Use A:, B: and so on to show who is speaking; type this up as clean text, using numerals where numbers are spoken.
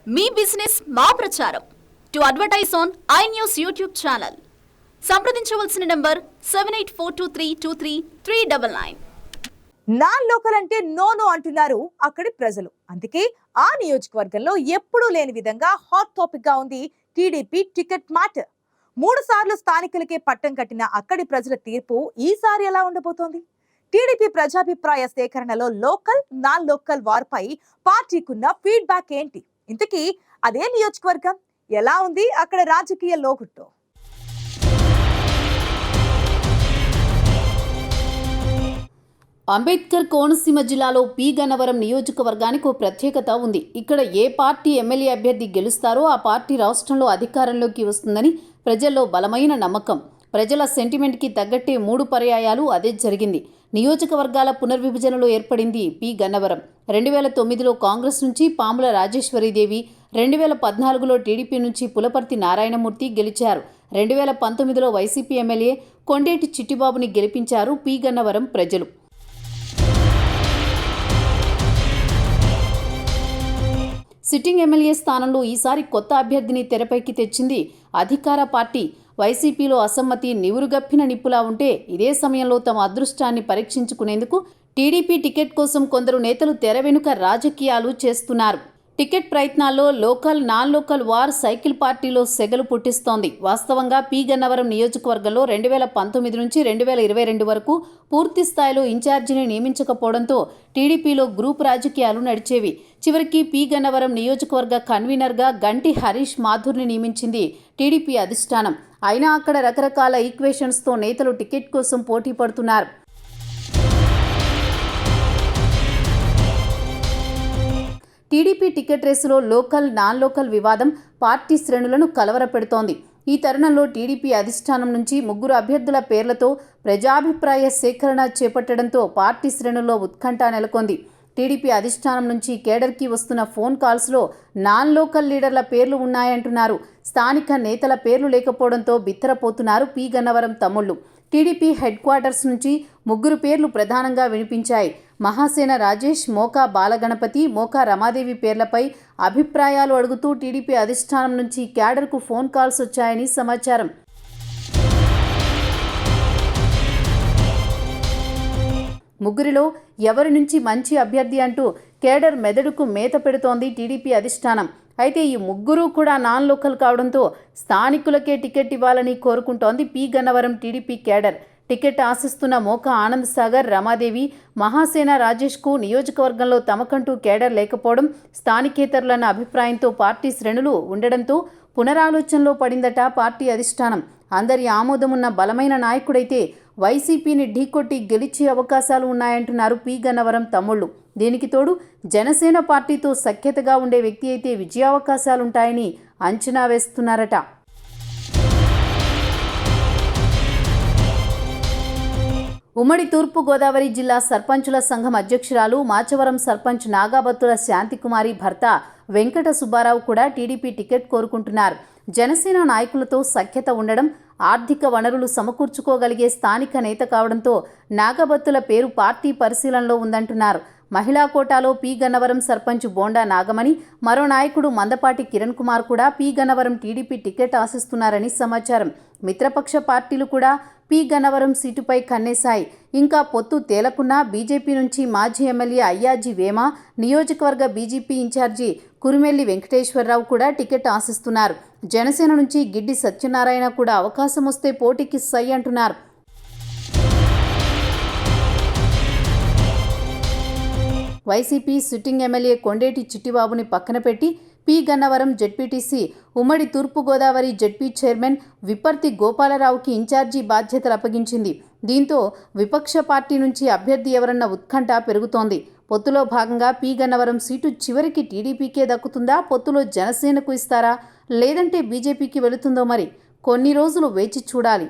A: మీ business మా ప్రచారం. To advertise on iNews YouTube channel సంప్రదించవలసిన నంబర్ 7842323399.
B: నాన్ లోకల్ అంటే నో అంటున్నారు అక్కడి ప్రజలు. అందుకే ఆ నియోజకవర్గంలో ఎప్పుడూ లేని విధంగా హాట్ టాపిక్ గా ఉంది టీడీపీ టికెట్ మ్యాటర్. 3 సార్లు స్థానికులకే పట్టం కట్టిన అక్కడి ప్రజల తీర్పు ఈసారి ఎలా ఉండబోతోంది? టీడీపీ ప్రజాభిప్రాయ సేకరణలో లోకల్ నాన్ లోకల్ వారిపై పార్టీకున్న ఫీడ్బ్యాక్ ఏంటి? ఇంతకీ అదే నియోజకవర్గం ఎలా ఉంది అక్కడ రాజకీయ లోగుట్టు?
C: అంబేద్కర్ కోనసీమ జిల్లాలో పి గన్నవరం నియోజకవర్గానికి ఓ ప్రత్యేకత ఉంది. ఇక్కడ ఏ పార్టీ ఎమ్మెల్యే అభ్యర్థి గెలుస్తారో ఆ పార్టీ రాష్ట్రంలో అధికారంలోకి వస్తుందని ప్రజల్లో బలమైన నమ్మకం. ప్రజల సెంటిమెంట్కి తగ్గట్టే 3 పర్యాయాలు అదే జరిగింది. నియోజకవర్గాల పునర్విభజనలో ఏర్పడింది పి గన్నవరం. 2009లో కాంగ్రెస్ నుంచి పాముల రాజేశ్వరీదేవి, 2014లో టీడీపీ నుంచి పులపర్తి నారాయణమూర్తి గెలిచారు. 2019లో వైసీపీ ఎమ్మెల్యే కొండేటి చిట్టిబాబుని గెలిపించారు పి గన్నవరం ప్రజలు. సిట్టింగ్ ఎమ్మెల్యే స్థానంలో ఈసారి కొత్త అభ్యర్థిని తెరపైకి తెచ్చింది అధికార పార్టీ. వైసీపీలో అసమ్మతి నివురుగప్పిన నిప్పులా ఉంటే ఇదే సమయంలో తమ అదృష్టాన్ని పరీక్షించుకునేందుకు టీడీపీ టికెట్ కోసం కొందరు నేతలు తెర వెనుక రాజకీయాలు చేస్తున్నారు. టికెట్ ప్రయత్నాల్లో local non local war cycle పార్టీలో సెగలు పుట్టిస్తోంది. వాస్తవంగా పి గన్నవరం నియోజకవర్గంలో 2019 నుంచి 2022 వరకు పూర్తి స్థాయిలో ఇన్ఛార్జిని నియమించకపోవడంతో టీడీపీలో గ్రూప్ రాజకీయాలు నడిచేవి. చివరికి పి గన్నవరం నియోజకవర్గ కన్వీనర్గా గంటి హరీష్ మాథుర్ని నియమించింది టీడీపీ అధిష్టానం. అయినా అక్కడ రకరకాల ఈక్వేషన్స్తో నేతలు టికెట్ కోసం పోటీ పడుతున్నారు. టీడీపీ టికెట్ రేసులో లోకల్ నాన్ లోకల్ వివాదం పార్టీ శ్రేణులను కలవరపెడుతోంది. ఈ తరుణంలో టీడీపీ అధిష్టానం నుంచి 3 అభ్యర్థుల పేర్లతో ప్రజాభిప్రాయ సేకరణ చేపట్టడంతో పార్టీ శ్రేణుల్లో ఉత్కంఠ నెలకొంది. టీడీపీ అధిష్టానం నుంచి కేడర్కి వస్తున్న ఫోన్ కాల్స్లో నాన్ లోకల్ లీడర్ల పేర్లు ఉన్నాయంటున్నారు. స్థానిక నేతల పేర్లు లేకపోవడంతో బిత్తరపోతున్నారు పి గన్నవరం తమ్ముళ్లు. టీడీపీ హెడ్ క్వార్టర్స్ నుంచి 3 పేర్లు ప్రధానంగా వినిపించాయి. మహాసేన రాజేష్, మోకా బాలగణపతి, మోకా రమాదేవి పేర్లపై అభిప్రాయాలు అడుగుతూ టీడీపీ అధిష్టానం నుంచి క్యాడర్కు ఫోన్ కాల్స్ వచ్చాయని సమాచారం. ముగ్గురిలో ఎవరి నుంచి మంచి అభ్యర్థి అంటూ కేడర్ మెదడుకు మేత పెడుతోంది టీడీపీ అధిష్టానం. అయితే ఈ 3 కూడా నాన్ లోకల్ కావడంతో స్థానికులకే టికెట్ ఇవ్వాలని కోరుకుంటోంది P Gannavaram TDP cadre. Ticket ఆశిస్తున్న మోకా ఆనంద్ సాగర్, రమాదేవి, మహాసేన రాజేష్కు నియోజకవర్గంలో తమకంటూ కేడర్ లేకపోవడం, స్థానికేతరులన్న అభిప్రాయంతో పార్టీ శ్రేణులు ఉండడంతో పునరాలోచనలో పడిందట పార్టీ అధిష్టానం. అందరి ఆమోదమున్న బలమైన నాయకుడైతే వైసీపీని ఢీకొట్టి గెలిచే అవకాశాలు ఉన్నాయంటున్నారు పి గన్నవరం తమ్ముళ్లు. దీనికి తోడు జనసేన పార్టీతో సఖ్యతగా ఉండే వ్యక్తి అయితే విజయావకాశాలుంటాయని అంచనా వేస్తున్నారట. ఉమ్మడి తూర్పు గోదావరి జిల్లా సర్పంచుల సంఘం అధ్యక్షురాలు మాచవరం సర్పంచ్ నాగాబత్తుల శాంతికుమారి భర్త వెంకట సుబ్బారావు కూడా టీడీపీ టికెట్ కోరుకుంటున్నారు. జనసేన నాయకులతో సఖ్యత ఉండడం, ఆర్థిక వనరులు సమకూర్చుకోగలిగే స్థానిక నేత కావడంతో నాగబత్తుల పేరు పార్టీ పరిశీలనలో ఉందంటున్నారు. మహిళా కోటాలో పి గన్నవరం సర్పంచ్ బోండా నాగమణి, మరో నాయకుడు మందపాటి కిరణ్ కుమార్ కూడా పి గన్నవరం టీడీపీ టికెట్ ఆశిస్తున్నారని సమాచారం. మిత్రపక్ష పార్టీలు కూడా పి గన్నవరం సీటుపై కన్నేశాయి. ఇంకా పొత్తు తేలకున్నా బీజేపీ నుంచి మాజీ ఎమ్మెల్యే అయ్యాజీ వేమ, నియోజకవర్గ బీజేపీ ఇన్ఛార్జి కురుమెల్లి వెంకటేశ్వరరావు కూడా టికెట్ ఆశిస్తున్నారు. జనసేన నుంచి గిడ్డి సత్యనారాయణ కూడా అవకాశం వస్తే పోటీకి సై అంటున్నారు. వైసీపీ సిట్టింగ్ ఎమ్మెల్యే కొండేటి చిట్టిబాబుని పక్కన పెట్టి పి గన్నవరం జెడ్పీటీసీ, ఉమ్మడి తూర్పుగోదావరి జెడ్పీ చైర్మన్ విప్పర్తి గోపాలరావుకి ఇన్ఛార్జి బాధ్యతలు అప్పగించింది. దీంతో విపక్ష పార్టీ నుంచి అభ్యర్థి ఎవరన్న ఉత్కంఠ పెరుగుతోంది. పొత్తులో భాగంగా పి గన్నవరం సీటు చివరికి టీడీపీకే దక్కుతుందా, పొత్తులో జనసేనకు ఇస్తారా, లేదంటే బీజేపీకి వెళుతుందో మరి కొన్ని రోజులు వేచి చూడాలి.